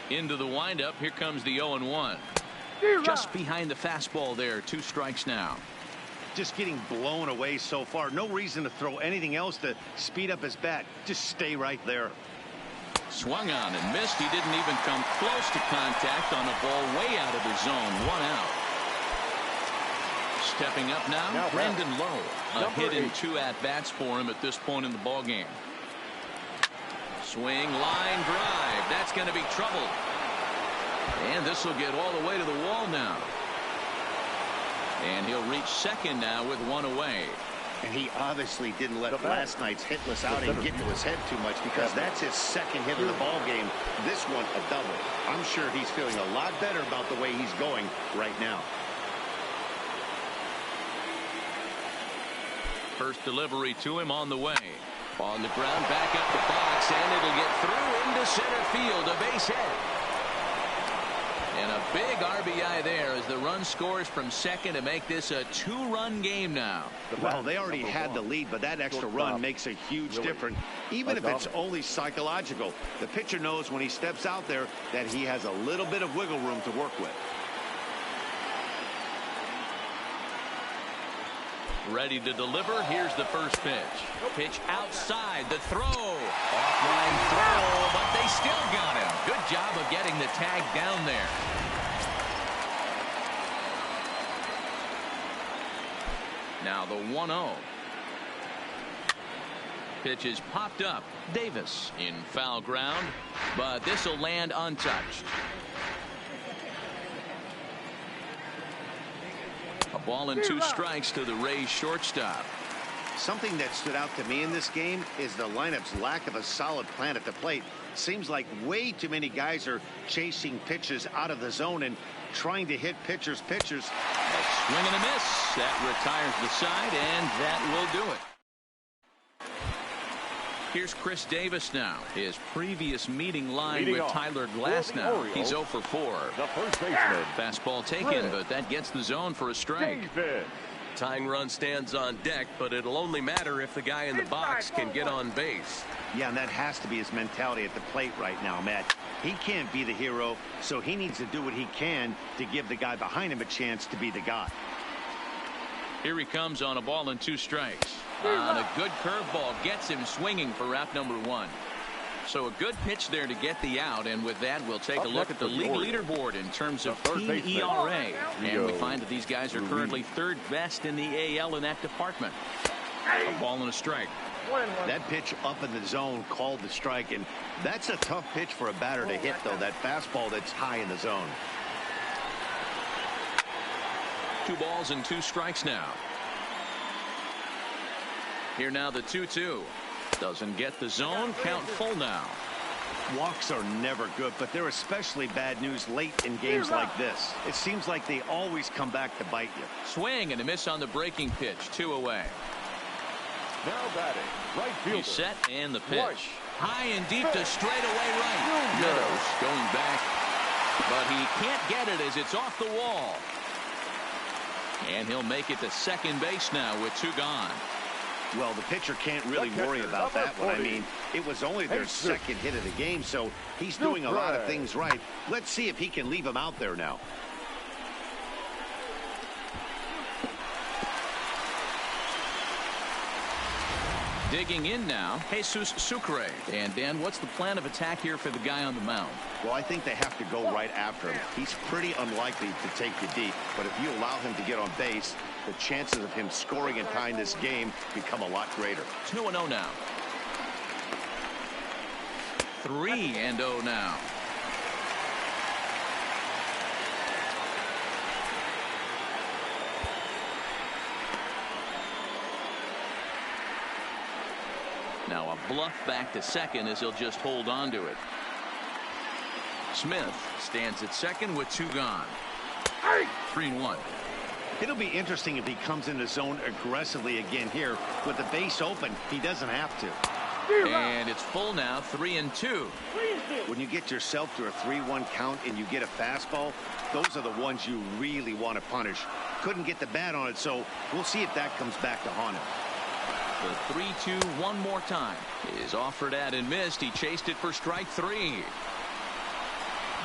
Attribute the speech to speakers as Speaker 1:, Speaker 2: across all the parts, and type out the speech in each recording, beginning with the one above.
Speaker 1: Into the windup. Here comes the 0-1. Just behind the fastball there. 2 strikes now.
Speaker 2: Just getting blown away so far. No reason to throw anything else to speed up his bat. Just stay right there.
Speaker 1: Swung on and missed. He didn't even come close to contact on a ball way out of the zone. 1 out. Stepping up now Brandon Lowe. A hit and 2 at-bats for him at this point in the ball game. Swing, line drive. That's going to be trouble. And this will get all the way to the wall now. And he'll reach second now with 1 away.
Speaker 2: And he obviously didn't let last night's hitless outing get to his head too much, because that's his second hit of the ball game. This one a double. I'm sure he's feeling a lot better about the way he's going right now.
Speaker 1: First delivery to him on the way. On the ground, back up the box, and it'll get through into center field. A base hit. And a big RBI there as the run scores from second to make this a 2-run game now.
Speaker 2: Well, they already had the lead, but that extra run makes a huge difference, even if it's only psychological. The pitcher knows when he steps out there that he has a little bit of wiggle room to work with.
Speaker 1: Ready to deliver. Here's the first pitch. Pitch outside. The throw. Offline throw, but they still got him. Good job of getting the tag down there. Now the 1-0. Pitch is popped up. Davis in foul ground, but this will land untouched. A ball and 2 strikes to the Rays shortstop.
Speaker 2: Something that stood out to me in this game is the lineup's lack of a solid plan at the plate. Seems like way too many guys are chasing pitches out of the zone and trying to hit pitchers.
Speaker 1: A swing and a miss. That retires the side, and that will do it. Here's Chris Davis now. His previous meeting line with Tyler Glasnow. He's 0 for 4.
Speaker 3: The first baseman.
Speaker 1: Fastball taken, but that gets the zone for a strike.
Speaker 4: Tying run stands on deck, but it'll only matter if the guy in the box can get on base.
Speaker 2: Yeah, and that has to be his mentality at the plate right now, Matt. He can't be the hero, so he needs to do what he can to give the guy behind him a chance to be the guy.
Speaker 1: Here he comes on a ball and 2 strikes. On a good curveball gets him swinging for route number 1. So a good pitch there to get the out, and with that we'll take a look at the league leaderboard in terms of team ERA. And we find that these guys are currently 3rd best in the AL in that department. A ball and a strike.
Speaker 2: That pitch up in the zone called the strike, and that's a tough pitch for a batter to hit, though. That fastball that's high in the zone.
Speaker 1: 2 balls and 2 strikes now. Here now the 2-2. Doesn't get the zone. Count full now.
Speaker 2: Walks are never good, but they're especially bad news late in games like this. It seems like they always come back to bite you.
Speaker 1: Swing and a miss on the breaking pitch. 2 away.
Speaker 3: Now batting, right fielder.
Speaker 1: He's set, and the pitch. High and deep to straightaway right. Meadows going back, but he can't get it as it's off the wall. And he'll make it to second base now with 2 gone.
Speaker 2: Well, the pitcher can't really worry about that one. I mean, it was only their second hit of the game, so he's doing a lot of things right. Let's see if he can leave him out there now.
Speaker 1: Digging in now, Jesus Sucre. And Dan, what's the plan of attack here for the guy on the mound?
Speaker 2: Well, I think they have to go right after him. He's pretty unlikely to take you deep, but if you allow him to get on base, the chances of him scoring and tying this game become a lot greater.
Speaker 1: 2-0 now. 3-0 now. Now a bluff back to second as he'll just hold on to it. Smith stands at second with 2 gone. 3-1.
Speaker 2: It'll be interesting if he comes in the zone aggressively again here. With the base open, he doesn't have to.
Speaker 1: And it's full now, 3-2.
Speaker 2: When you get yourself to a 3-1 count and you get a fastball, those are the ones you really want to punish. Couldn't get the bat on it, so we'll see if that comes back to haunt him.
Speaker 1: The 3-2 one more time is offered at and missed. He chased it for strike 3.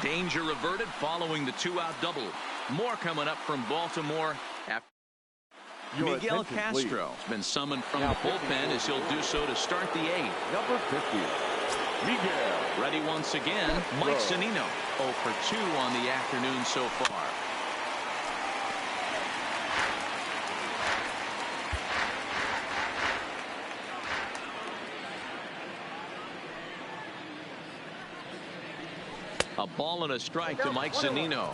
Speaker 1: Danger averted following the 2-out double. More coming up from Baltimore after. Miguel Castro has been summoned from the bullpen as he'll do so to start the 8th.
Speaker 3: Number 50, Miguel.
Speaker 1: Ready once again, Mike Zunino. 0 for 2 on the afternoon so far. A ball and a strike to Mike Zunino.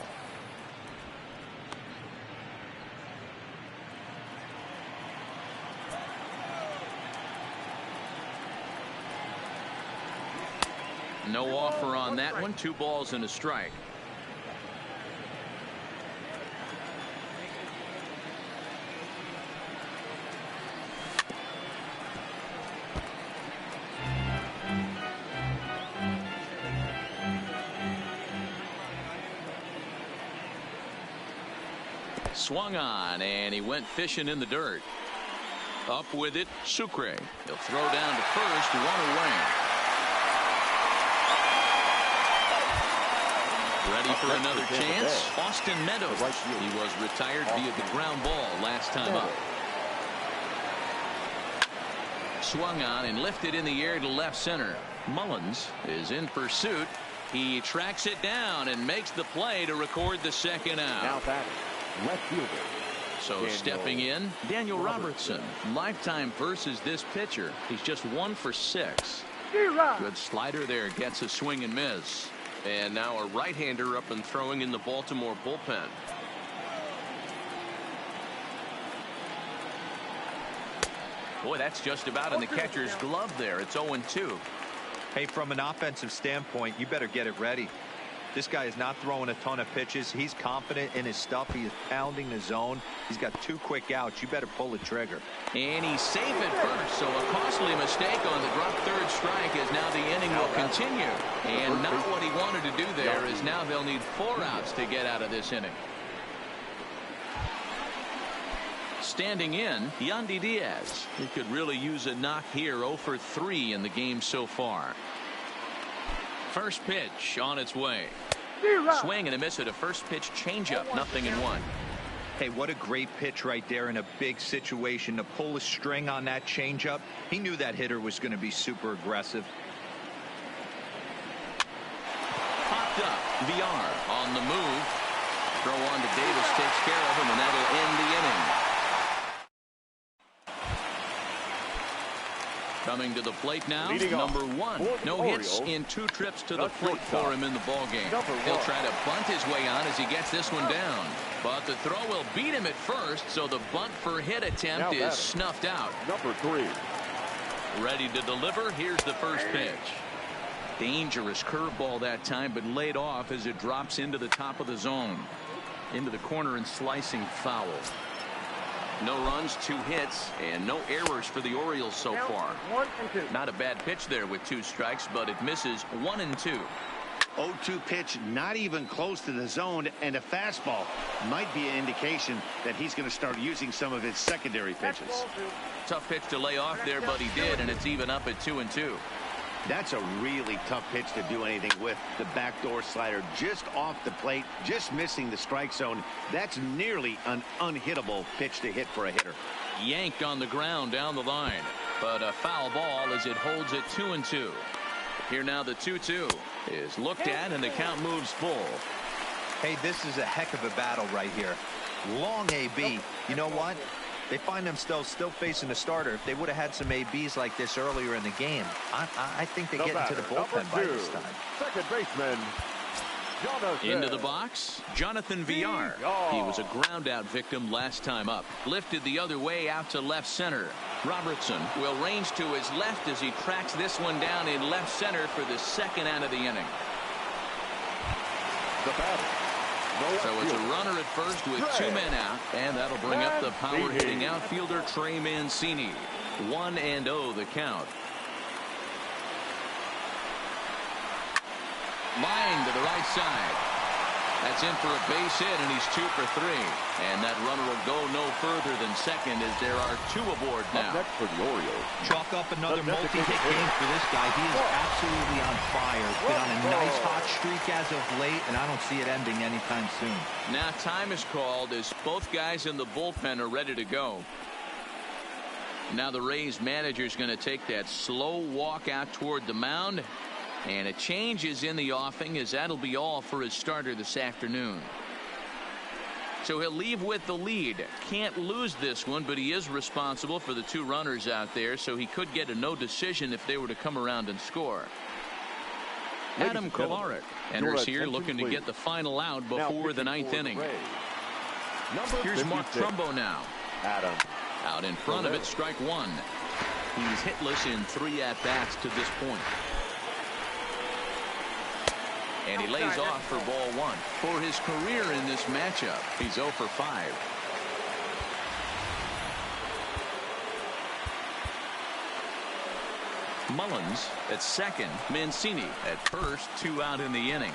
Speaker 1: No offer on that one. 2 balls and a strike. Swung on, and he went fishing in the dirt. Up with it, Sucre. He'll throw down to first, 1 away. Ready for another chance? Austin Meadows. He was retired via the ground ball last time up. Swung on and lifted in the air to left center. Mullins is in pursuit. He tracks it down and makes the play to record the second out.
Speaker 3: Now batting, left fielder.
Speaker 1: So stepping in, Daniel Robertson. Lifetime versus this pitcher. He's just 1 for 6. Good slider there. Gets a swing and miss.
Speaker 4: And now a right-hander up and throwing in the Baltimore bullpen.
Speaker 1: Boy, that's just about in the catcher's glove there. It's 0-2.
Speaker 5: Hey, from an offensive standpoint, you better get it ready. This guy is not throwing a ton of pitches. He's confident in his stuff. He is pounding the zone. He's got 2 quick outs. You better pull the trigger.
Speaker 1: And he's safe at first, so a costly mistake on the drop third strike as now the inning will continue. And not what he wanted to do there is now they'll need 4 outs to get out of this inning. Standing in, Yandy Diaz. He could really use a knock here. 0 for 3 in the game so far. First pitch on its way. Swing and a miss at a first pitch changeup. 0-1.
Speaker 5: Hey, what a great pitch right there in a big situation to pull a string on that changeup. He knew that hitter was going to be super aggressive.
Speaker 1: Popped up. VR on the move. Throw on to Davis takes care of him, and that'll end the inning. Coming to the plate now, number 1. No hits in 2 trips to the plate for him in the ballgame. He'll try to bunt his way on as he gets this one down. But the throw will beat him at first, so the bunt for hit attempt is snuffed out.
Speaker 3: Number 3.
Speaker 1: Ready to deliver. Here's the first pitch. Dangerous curveball that time, but laid off as it drops into the top of the zone. Into the corner and slicing foul. No runs, 2 hits, and no errors for the Orioles so far.
Speaker 6: 1-2.
Speaker 1: Not a bad pitch there with 2 strikes, but it misses 1-2.
Speaker 2: 0-2 pitch, not even close to the zone, and a fastball might be an indication that he's going to start using some of his secondary pitches.
Speaker 1: Tough pitch to lay off there, but he did, and it's even up at 2-2.
Speaker 2: That's a really tough pitch to do anything with. The backdoor slider just off the plate, just missing the strike zone. That's nearly an unhittable pitch to hit for a hitter.
Speaker 1: Yanked on the ground down the line, but a foul ball as it holds at 2-2. Here now the 2-2 is looked at, and the count moves full.
Speaker 5: Hey, this is a heck of a battle right here. Long AB. You know what? They find themselves still facing the starter. If they would have had some ABs like this earlier in the game, I think they get into the bullpen by this time.
Speaker 3: Second baseman, Jonathan.
Speaker 1: Into the box, Jonathan VR. He was a ground out victim last time up. Lifted the other way out to left center. Robertson will range to his left as he tracks this one down in left center for the second out of the inning.
Speaker 3: The batter.
Speaker 1: So it's a runner at first with 2 men out, and that'll bring up the power-hitting outfielder Trey Mancini. 1-0 the count. Line to the right side. That's in for a base hit, and he's 2 for 3. And that runner will go no further than second as there are 2 aboard now.
Speaker 3: Up next for the Orioles.
Speaker 5: Chalk up another multi-hit game for this guy. He is absolutely on fire. Been on a nice hot streak as of late, and I don't see it ending anytime soon.
Speaker 1: Now time is called as both guys in the bullpen are ready to go. Now the Rays manager is going to take that slow walk out toward the mound. And a change is in the offing, as that'll be all for his starter this afternoon. So he'll leave with the lead. Can't lose this one, but he is responsible for the 2 runners out there, so he could get a no decision if they were to come around and score. Adam Kolarek enters here looking to get the final out before the 9th inning. Here's Mark Trumbo now.
Speaker 3: Adam.
Speaker 1: Out in front of it, strike 1. He's hitless in 3 at-bats to this point. And he lays off for ball 1. For his career in this matchup, he's 0 for 5. Mullins at second. Mancini at first. 2 out in the inning.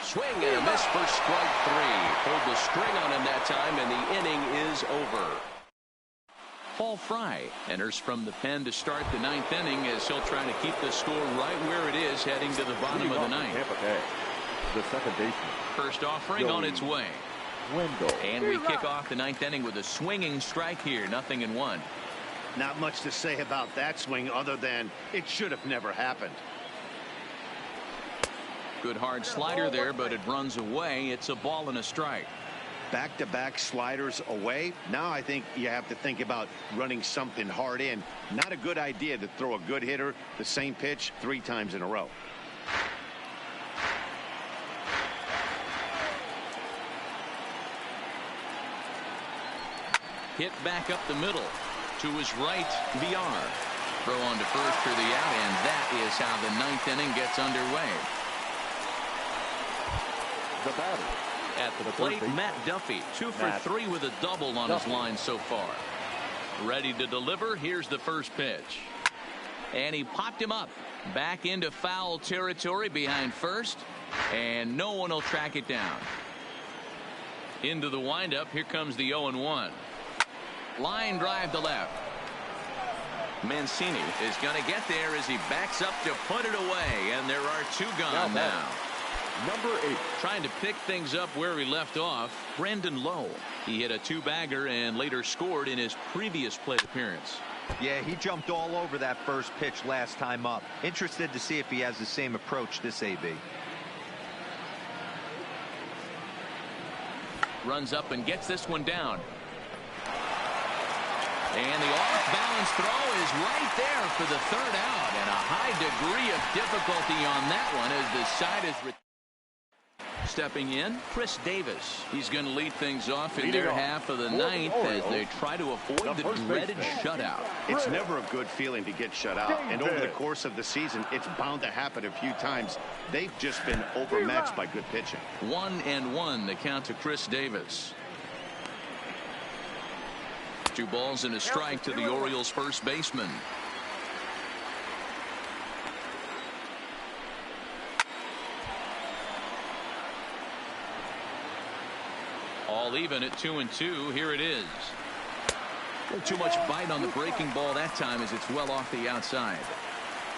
Speaker 4: Swing and a miss for strike 3. Pulled the string on him that time, and the inning is over.
Speaker 1: Paul Fry enters from the pen to start the 9th inning as he'll try to keep the score right where it is heading to the bottom of the 9th.
Speaker 3: Tampa Bay, the second baseman.
Speaker 1: First offering on its way.
Speaker 3: Wendell.
Speaker 1: And we kick off the 9th inning with a swinging strike here. 0-1.
Speaker 2: Not much to say about that swing other than it should have never happened.
Speaker 1: Good hard slider there, but it runs away. It's a ball and a strike.
Speaker 2: Back-to-back sliders away. Now I think you have to think about running something hard in. Not a good idea to throw a good hitter the same pitch 3 times in a row.
Speaker 1: Hit back up the middle. To his right, VR. Throw on to first for the out, and that is how the 9th inning gets underway.
Speaker 3: The batter.
Speaker 1: At the plate, Matt Duffy, 2 for 3 with a double on his line so far. Ready to deliver. Here's the first pitch. And he popped him up. Back into foul territory behind first. And no one will track it down. Into the windup. Here comes the 0-1. Line drive to left. Mancini is going to get there as he backs up to put it away. And there are 2 gone now.
Speaker 3: Number 8.
Speaker 1: Trying to pick things up where he left off, Brandon Lowe. He hit a 2-bagger and later scored in his previous plate appearance.
Speaker 5: Yeah, he jumped all over that first pitch last time up. Interested to see if he has the same approach this AB.
Speaker 1: Runs up and gets this one down. And the off-balance throw is right there for the 3rd out. And a high degree of difficulty on that one as the side is... Stepping in, Chris Davis. He's going to lead things off in their half of the 9th as they try to avoid the dreaded shutout.
Speaker 2: It's never a good feeling to get shut out. And over the course of the season, it's bound to happen a few times. They've just been overmatched by good pitching.
Speaker 1: 1-1 the count to Chris Davis. 2 balls and a strike to the Orioles first baseman. All even at 2-2. Here it is. Too much bite on the breaking ball that time as it's well off the outside.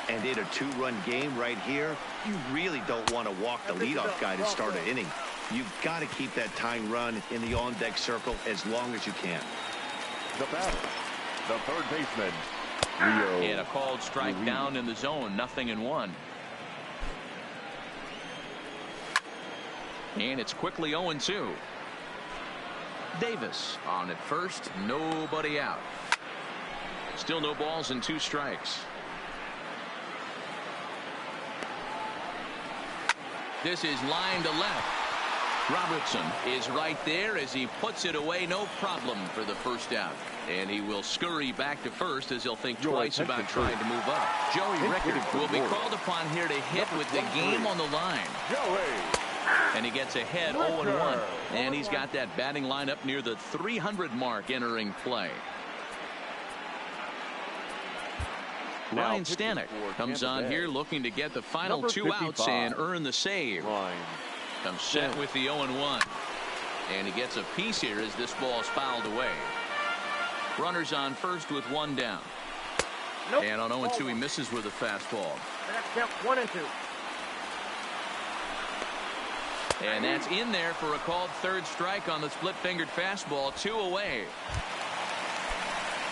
Speaker 2: And in a 2-run game right here, you really don't want to walk the leadoff guy to start an inning. You've got to keep that tying run in the on-deck circle as long as you can.
Speaker 3: The batter, the 3rd baseman, Leo.
Speaker 1: And a called strike down in the zone. 0-1. And it's quickly 0-2. Davis on at first. Nobody out. Still no balls and 2 strikes. This is line to left. Robertson is right there as he puts it away. No problem for the first out. And he will scurry back to first as he'll think twice about trying to move up. Joey Rickard will be called upon here to hit with the game on the line. And he gets ahead 0-1. And he's got that batting lineup near the 300 mark entering play. Ryan Stanek comes on here looking to get the final 2 outs and earn the save. Comes set with the 0-1. And he gets a piece here as this ball's fouled away. Runners on first with 1 down. And on 0-2 he misses with a fastball.
Speaker 6: 1 and 2.
Speaker 1: And that's in there for a called third strike on the split-fingered fastball. 2 away.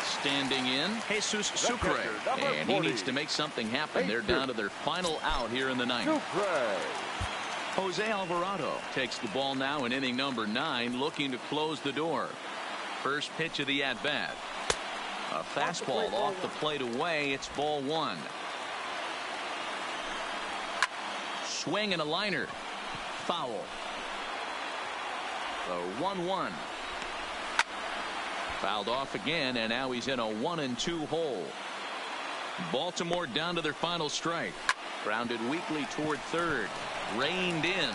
Speaker 1: Standing in, Jesus Sucre. And he needs to make something happen. They're down to their final out here in the 9th. Jose Alvarado takes the ball now in inning number 9, looking to close the door. First pitch of the at-bat. A fastball off the plate away. It's ball 1. Swing and a liner. Foul. The 1-1. Fouled off again, and now he's in a 1-2 hole. Baltimore down to their final strike. Grounded weakly toward third. Reined in.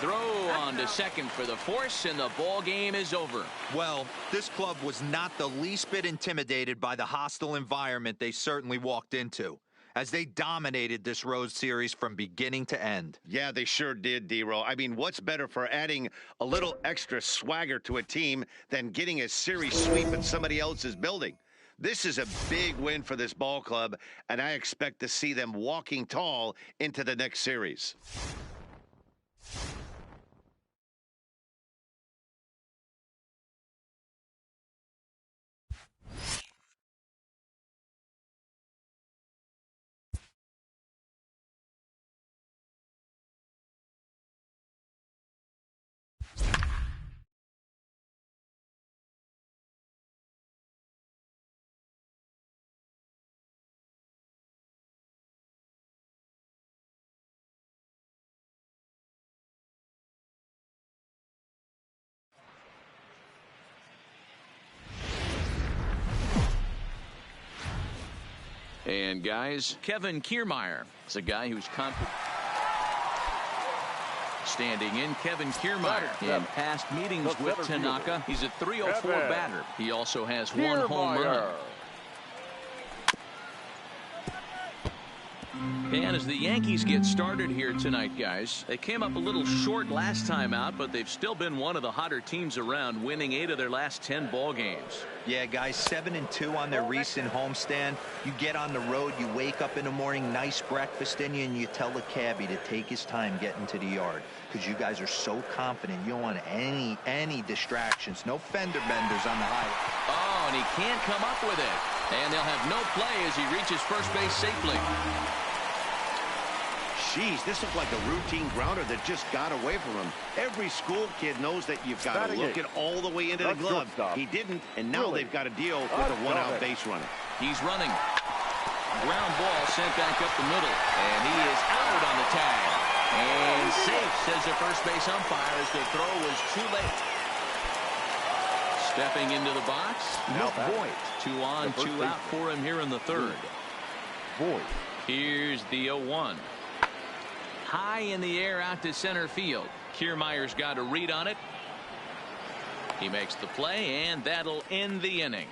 Speaker 1: Throw on to second for the force, and the ball game is over.
Speaker 5: Well, this club was not the least bit intimidated by the hostile environment they certainly walked into, as they dominated this road series from beginning to end.
Speaker 2: Yeah, they sure did, D-Row. I mean, what's better for adding a little extra swagger to a team than getting a series sweep in somebody else's building? This is a big win for this ball club, and I expect to see them walking tall into the next series.
Speaker 1: And guys, Kevin Kiermaier is a guy who's confident. Standing in, Kevin Kiermaier. In past meetings with Tanaka, he's a .304 batter. He also has 1 home run. And as the Yankees get started here tonight, guys, they came up a little short last time out, but they've still been one of the hotter teams around, winning 8 of their last 10 ball games.
Speaker 5: Yeah, guys, 7-2 on their recent homestand. You get on the road, you wake up in the morning, nice breakfast in you, and you tell the cabbie to take his time getting to the yard, because you guys are so confident. You don't want any distractions, no fender benders on the highway.
Speaker 1: Oh, and he can't come up with it. And they'll have no play as he reaches first base safely.
Speaker 2: Jeez, this looked like a routine grounder that just got away from him. Every school kid knows that you've got to look it all the way into the glove. He didn't, and now they've got to deal with a 1-out base runner.
Speaker 1: He's running. Ground ball sent back up the middle, and he is out on the tag. And safe, says the first base umpire, as the throw was too late. Stepping into the box, Luke Voit. 2 on, 2 out for him here in the 3rd.
Speaker 3: Voit.
Speaker 1: Here's the 0-1. High in the air out to center field. Kiermaier's got a read on it. He makes the play, and that'll end the inning.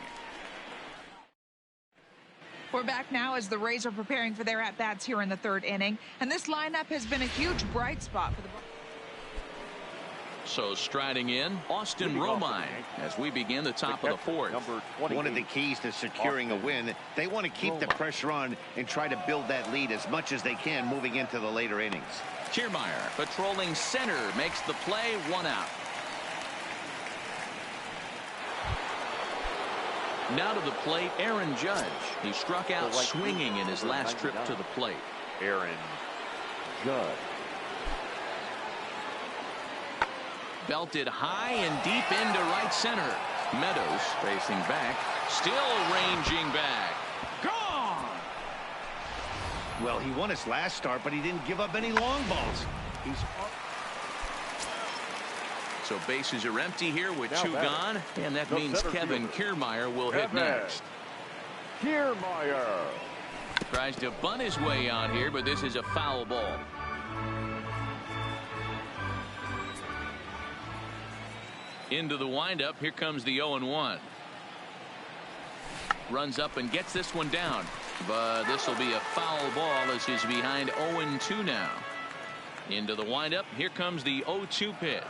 Speaker 7: We're back now as the Rays are preparing for their at-bats here in the 3rd inning. And this lineup has been a huge bright spot for the...
Speaker 1: So striding in, Austin Romine as we begin the top of the 4th.
Speaker 2: One of the keys to securing a win, they want to keep the pressure on and try to build that lead as much as they can moving into the later innings.
Speaker 1: Kiermaier patrolling center makes the play, 1 out. Now to the plate, Aaron Judge. He struck out swinging in his last trip to the plate.
Speaker 3: Aaron Judge.
Speaker 1: Belted high and deep into right center. Meadows facing back, still ranging back. Gone!
Speaker 2: Well, he won his last start, but he didn't give up any long balls.
Speaker 1: So bases are empty here with 2 gone, and that means Kevin Kiermaier will hit next.
Speaker 3: Kiermaier
Speaker 1: tries to bunt his way out here, but this is a foul ball. Into the windup. Here comes the 0-1. Runs up and gets this one down. But this will be a foul ball as he's behind 0-2 now. Into the windup. Here comes the 0-2 pitch.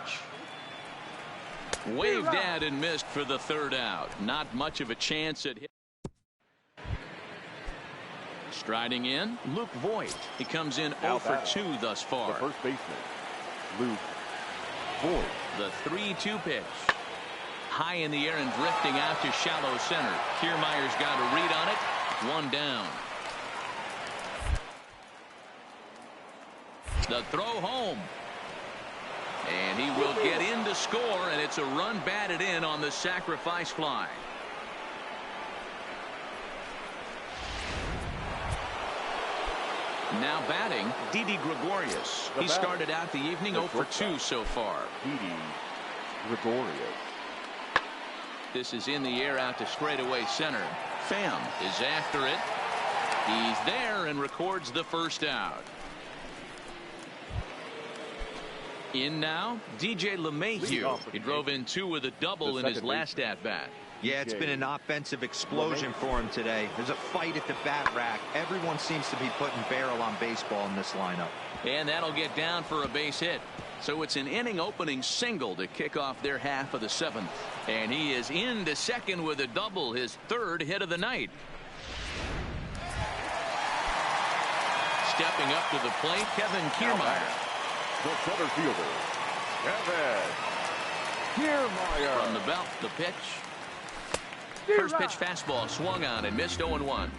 Speaker 1: Waved at and missed for the third out. Not much of a chance at hit. Striding in, Luke Voit. He comes in 0 for 2 thus far.
Speaker 3: The first baseman, Luke Voit.
Speaker 1: The 3-2 pitch. High in the air and drifting out to shallow center. Kiermaier's got a read on it. One down. The throw home. And he will get in to score, and it's a run batted in on the sacrifice fly. Now batting, Didi Gregorius. He started out the evening 0 for 2 so far.
Speaker 3: Didi Gregorius.
Speaker 1: This is in the air out to straightaway center. Pham is after it. He's there and records the first out. In now, DJ LeMahieu. He drove in 2 with a double in his last at-bat.
Speaker 5: Yeah, it's been an offensive explosion for him today. There's a fight at the bat rack. Everyone seems to be putting barrel on baseball in this lineup.
Speaker 1: And that'll get down for a base hit. So it's an inning opening single to kick off their half of the 7th. And he is into second with a double, his 3rd hit of the night. Stepping up to the plate, Kevin Kiermaier.
Speaker 3: The center fielder, Kevin Kiermaier.
Speaker 1: From the belt, the pitch. First pitch fastball swung on and missed 0-1.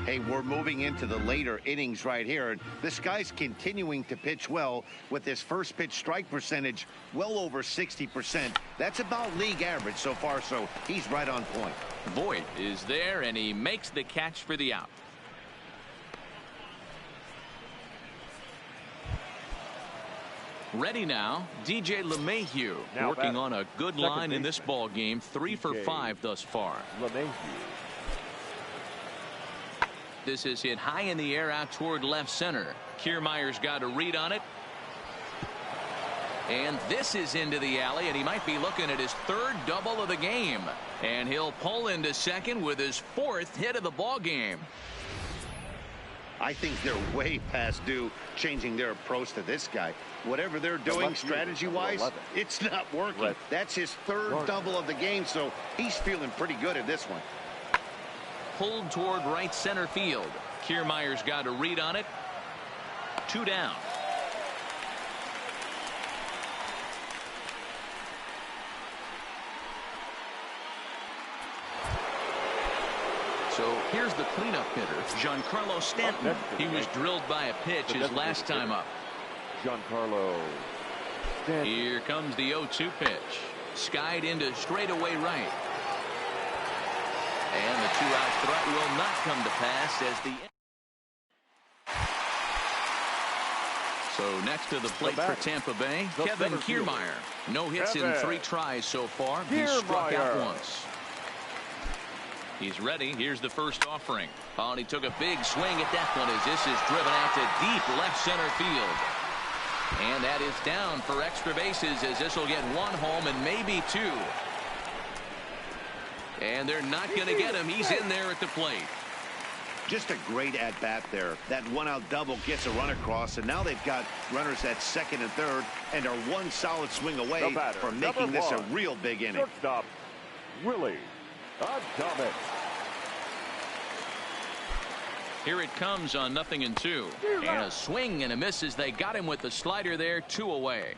Speaker 2: Hey, we're moving into the later innings right here. And this guy's continuing to pitch well with his first pitch strike percentage well over 60%. That's about league average so far, so he's right on point.
Speaker 1: Voit is there, and he makes the catch for the out. Ready now, DJ LeMahieu, working on a good line in this ball game. 3 for 5 thus far.
Speaker 3: LeMahieu.
Speaker 1: This is hit high in the air out toward left center. Kiermaier's got a read on it. And this is into the alley, and he might be looking at his 3rd double of the game. And he'll pull into second with his 4th hit of the ball game.
Speaker 2: I think they're way past due changing their approach to this guy. Whatever they're doing strategy-wise, it's not working. That's his 3rd double of the game, so he's feeling pretty good at this one.
Speaker 1: Pulled toward right center field. Kiermaier's got a read on it. 2 down. So here's the cleanup hitter, Giancarlo Stanton. He was drilled by a pitch his last time up.
Speaker 3: Giancarlo Stanton.
Speaker 1: Here comes the 0-2 pitch. Skied into straightaway right. And the 2-out threat will not come to pass as the... So next to the plate for Tampa Bay, Kevin Kiermaier. No hits in 3 tries so far. He's struck out once. He's ready. Here's the first offering. Oh, and he took a big swing at that one as this is driven out to deep left center field. And that is down for extra bases as this will get 1 home and maybe 2. And they're not going to get him. He's in there at the plate.
Speaker 2: Just a great at-bat there. That 1-out double gets a run across, and now they've got runners at 2nd and 3rd and are 1 solid swing away from making this a real big inning.
Speaker 3: Shortstop, Willie Adames.
Speaker 1: Here it comes on 0-2. And a swing and a miss as they got him with the slider there. 2 away.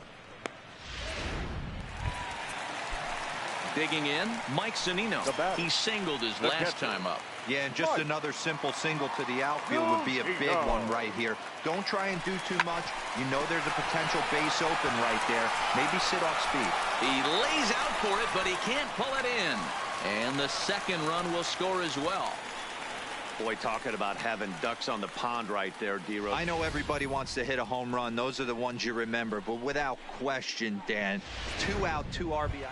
Speaker 1: Digging in, Mike Zunino. He singled his last time up.
Speaker 5: Yeah, and just another simple single to the outfield would be a big one right here. Don't try and do too much. You know there's a potential base open right there. Maybe sit off speed.
Speaker 1: He lays out for it, but he can't pull it in. And the 2nd run will score as well.
Speaker 2: Boy, talking about having ducks on the pond right there, D-Rose.
Speaker 5: I know everybody wants to hit a home run. Those are the ones you remember. But without question, Dan, 2 out, 2 RBI.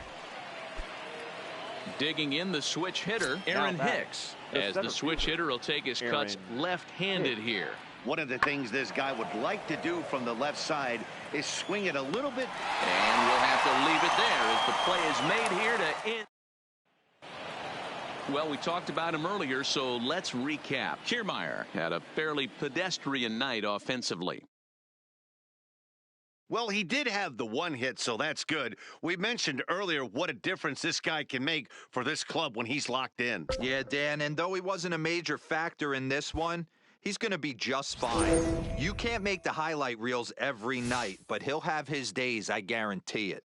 Speaker 1: Digging in the switch hitter, Aaron Hicks. As the switch hitter will take his cuts left-handed here.
Speaker 2: One of the things this guy would like to do from the left side is swing it a little bit.
Speaker 1: And we'll have to leave it there as the play is made here to end. Well, we talked about him earlier, so let's recap. Kiermaier had a fairly pedestrian night offensively.
Speaker 2: Well, he did have the one hit, so that's good. We mentioned earlier what a difference this guy can make for this club when he's locked in.
Speaker 5: Yeah, Dan, and though he wasn't a major factor in this one, he's going to be just fine. You can't make the highlight reels every night, but he'll have his days, I guarantee it.